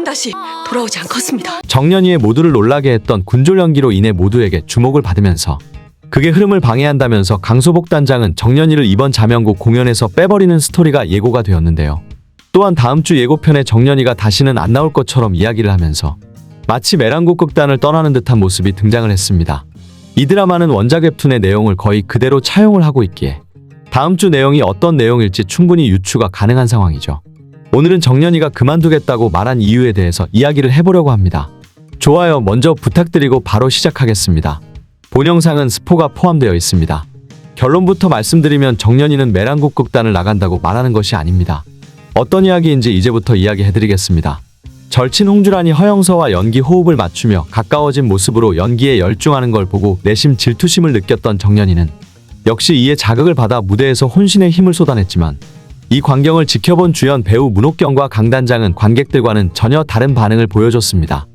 다시 돌아오지 않겠습니다. 정연이의 모두를 놀라게 했던 군졸 연기로 인해 모두에게 주목을 받으면서 그게 흐름을 방해한다면서 강소복 단장은 정연이를 이번 자명곡 공연에서 빼버리는 스토리가 예고가 되었는데요. 또한 다음 주 예고편에 정연이가 다시는 안 나올 것처럼 이야기를 하면서 마치 메랑국 극단을 떠나는 듯한 모습이 등장을 했습니다. 이 드라마는 원작 웹툰의 내용을 거의 그대로 차용을 하고 있기에 다음 주 내용이 어떤 내용일지 충분히 유추가 가능한 상황이죠. 오늘은 정연이가 그만두겠다고 말한 이유에 대해서 이야기를 해보려고 합니다. 좋아요 먼저 부탁드리고 바로 시작하겠습니다. 본 영상은 스포가 포함되어 있습니다. 결론부터 말씀드리면 정연이는 메랑국 극단을 나간다고 말하는 것이 아닙니다. 어떤 이야기인지 이제부터 이야기해드리겠습니다. 절친 홍주란이 허영서와 연기 호흡을 맞추며 가까워진 모습으로 연기에 열중하는 걸 보고 내심 질투심을 느꼈던 정연이는 역시 이에 자극을 받아 무대에서 혼신의 힘을 쏟아냈지만 이 광경을 지켜본 주연 배우 문옥경과 강단장은 관객들과는 전혀 다른 반응을 보여줬습니다.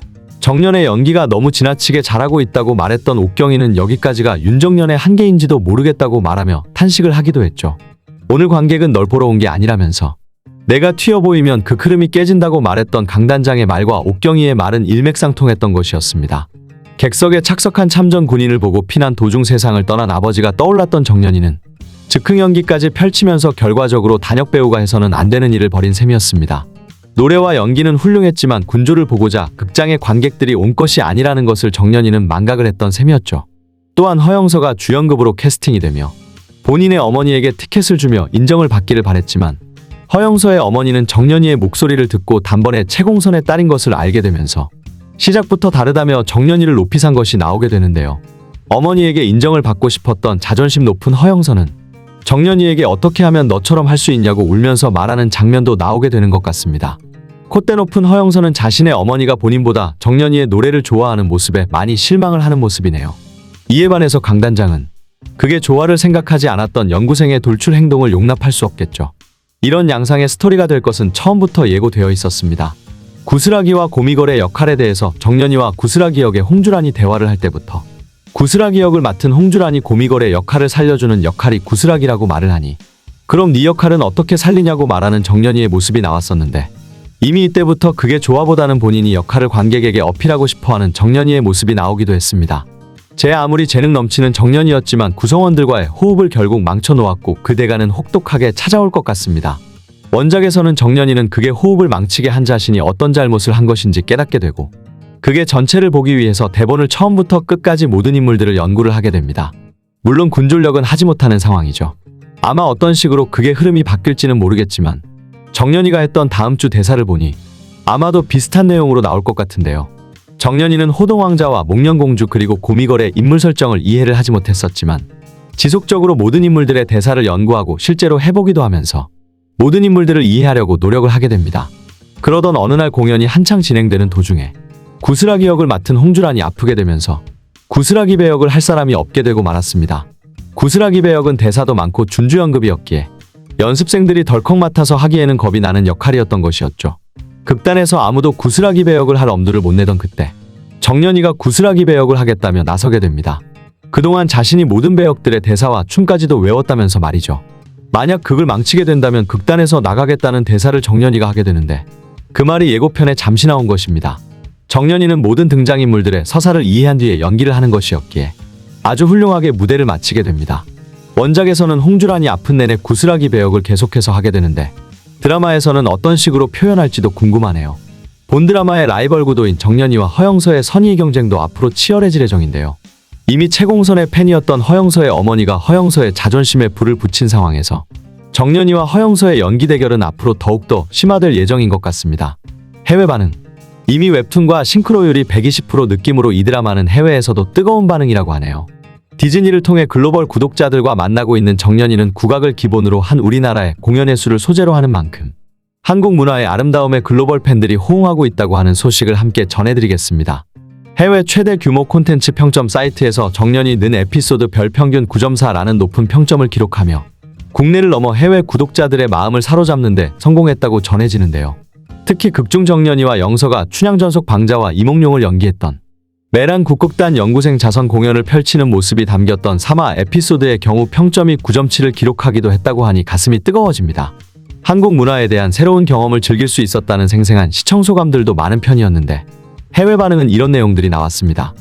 정연의 연기가 너무 지나치게 잘하고 있다고 말했던 옥경이는 여기까지가 윤정연의 한계인지도 모르겠다고 말하며 탄식을 하기도 했죠. 오늘 관객은 널 보러 온 게 아니라면서 내가 튀어 보이면 그 흐름이 깨진다고 말했던 강단장의 말과 옥경이의 말은 일맥상통했던 것이었습니다. 객석에 착석한 참전 군인을 보고 피난 도중 세상을 떠난 아버지가 떠올랐던 정연이는 즉흥 연기까지 펼치면서 결과적으로 단역 배우가 해서는 안 되는 일을 벌인 셈이었습니다. 노래와 연기는 훌륭했지만 군조를 보고자 극장의 관객들이 온 것이 아니라는 것을 정연이는 망각을 했던 셈이었죠. 또한 허영서가 주연급으로 캐스팅이 되며 본인의 어머니에게 티켓을 주며 인정을 받기를 바랬지만 허영서의 어머니는 정연이의 목소리를 듣고 단번에 채공선의 딸인 것을 알게 되면서 시작부터 다르다며 정연이를 높이 산 것이 나오게 되는데요. 어머니에게 인정을 받고 싶었던 자존심 높은 허영서는 정연이에게 어떻게 하면 너처럼 할 수 있냐고 울면서 말하는 장면도 나오게 되는 것 같습니다. 콧대 높은 허영서는 자신의 어머니가 본인보다 정연이의 노래를 좋아하는 모습에 많이 실망을 하는 모습이네요. 이에 반해서 강단장은 그게 조화를 생각하지 않았던 연구생의 돌출 행동을 용납할 수 없겠죠. 이런 양상의 스토리가 될 것은 처음부터 예고되어 있었습니다. 구슬아기와 고미걸의 역할에 대해서 정연이와 구슬아기 역의 홍주란이 대화를 할 때부터 구슬아기 역을 맡은 홍주란이 고미걸의 역할을 살려주는 역할이 구슬아기라고 말을 하니 그럼 네 역할은 어떻게 살리냐고 말하는 정연이의 모습이 나왔었는데 이미 이때부터 그게 조화보다는 본인이 역할을 관객에게 어필하고 싶어하는 정연이의 모습이 나오기도 했습니다. 제 아무리 재능 넘치는 정연이었지만 구성원들과의 호흡을 결국 망쳐놓았고 그 대가는 혹독하게 찾아올 것 같습니다. 원작에서는 정연이는 그게 호흡을 망치게 한 자신이 어떤 잘못을 한 것인지 깨닫게 되고 그게 전체를 보기 위해서 대본을 처음부터 끝까지 모든 인물들을 연구를 하게 됩니다. 물론 군졸력은 하지 못하는 상황이죠. 아마 어떤 식으로 그게 흐름이 바뀔지는 모르겠지만 정연이가 했던 다음 주 대사를 보니 아마도 비슷한 내용으로 나올 것 같은데요. 정연이는 호동왕자와 목련공주 그리고 고미걸의 인물 설정을 이해를 하지 못했었지만 지속적으로 모든 인물들의 대사를 연구하고 실제로 해보기도 하면서 모든 인물들을 이해하려고 노력을 하게 됩니다. 그러던 어느 날 공연이 한창 진행되는 도중에 구슬아기 역을 맡은 홍주란이 아프게 되면서 구슬아기 배역을 할 사람이 없게 되고 말았습니다. 구슬아기 배역은 대사도 많고 준주연급이었기에 연습생들이 덜컥 맡아서 하기에는 겁이 나는 역할이었던 것이었죠. 극단에서 아무도 구슬아기 배역을 할 엄두를 못 내던 그때 정연이가 구슬아기 배역을 하겠다며 나서게 됩니다. 그동안 자신이 모든 배역들의 대사와 춤까지도 외웠다면서 말이죠. 만약 극을 망치게 된다면 극단에서 나가겠다는 대사를 정연이가 하게 되는데 그 말이 예고편에 잠시 나온 것입니다. 정연이는 모든 등장인물들의 서사를 이해한 뒤에 연기를 하는 것이었기에 아주 훌륭하게 무대를 마치게 됩니다. 원작에서는 홍주란이 아픈 내내 구슬아기 배역을 계속해서 하게 되는데 드라마에서는 어떤 식으로 표현할지도 궁금하네요. 본 드라마의 라이벌 구도인 정연이와 허영서의 선의 경쟁도 앞으로 치열해질 예정인데요. 이미 채공선의 팬이었던 허영서의 어머니가 허영서의 자존심에 불을 붙인 상황에서 정연이와 허영서의 연기 대결은 앞으로 더욱더 심화될 예정인 것 같습니다. 해외 반응. 이미 웹툰과 싱크로율이 120% 느낌으로 이 드라마는 해외에서도 뜨거운 반응이라고 하네요. 디즈니를 통해 글로벌 구독자들과 만나고 있는 정연이는 국악을 기본으로 한 우리나라의 공연 예술을 소재로 하는 만큼 한국 문화의 아름다움에 글로벌 팬들이 호응하고 있다고 하는 소식을 함께 전해드리겠습니다. 해외 최대 규모 콘텐츠 평점 사이트에서 정연이 는 에피소드 별 평균 9.4라는 높은 평점을 기록하며 국내를 넘어 해외 구독자들의 마음을 사로잡는 데 성공했다고 전해지는데요. 특히 극중 정연이와 영서가 춘향전속 방자와 이몽룡을 연기했던 메랑 국극단 연구생 자선 공연을 펼치는 모습이 담겼던 3화 에피소드의 경우 평점이 9.7을 기록하기도 했다고 하니 가슴이 뜨거워집니다. 한국 문화에 대한 새로운 경험을 즐길 수 있었다는 생생한 시청 소감들도 많은 편이었는데 해외 반응은 이런 내용들이 나왔습니다.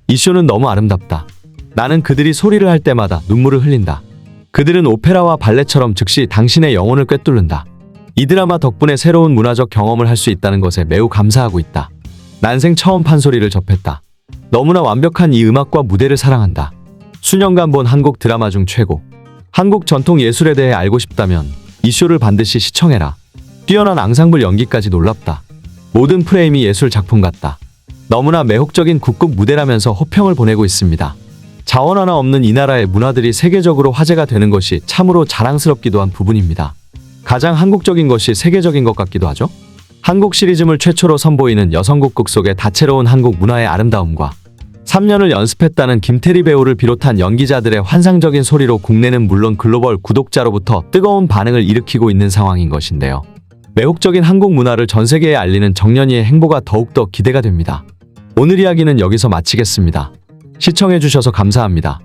이 쇼는 너무 아름답다. 나는 그들이 소리를 할 때마다 눈물을 흘린다. 그들은 오페라와 발레처럼 즉시 당신의 영혼을 꿰뚫는다. 이 드라마 덕분에 새로운 문화적 경험을 할 수 있다는 것에 매우 감사하고 있다. 난생 처음 판소리를 접했다. 너무나 완벽한 이 음악과 무대를 사랑한다. 수년간 본 한국 드라마 중 최고. 한국 전통 예술에 대해 알고 싶다면 이 쇼를 반드시 시청해라. 뛰어난 앙상블 연기까지 놀랍다. 모든 프레임이 예술 작품 같다. 너무나 매혹적인 국극 무대라면서 호평을 보내고 있습니다. 자원 하나 없는 이 나라의 문화들이 세계적으로 화제가 되는 것이 참으로 자랑스럽기도 한 부분입니다. 가장 한국적인 것이 세계적인 것 같기도 하죠. 한국 시리즈물 최초로 선보이는 여성 국극 속의 다채로운 한국 문화의 아름다움과 3년을 연습했다는 김태리 배우를 비롯한 연기자들의 환상적인 소리로 국내는 물론 글로벌 구독자로부터 뜨거운 반응을 일으키고 있는 상황인 것인데요. 매혹적인 한국 문화를 전 세계에 알리는 정연이의 행보가 더욱더 기대가 됩니다. 오늘 이야기는 여기서 마치겠습니다. 시청해주셔서 감사합니다.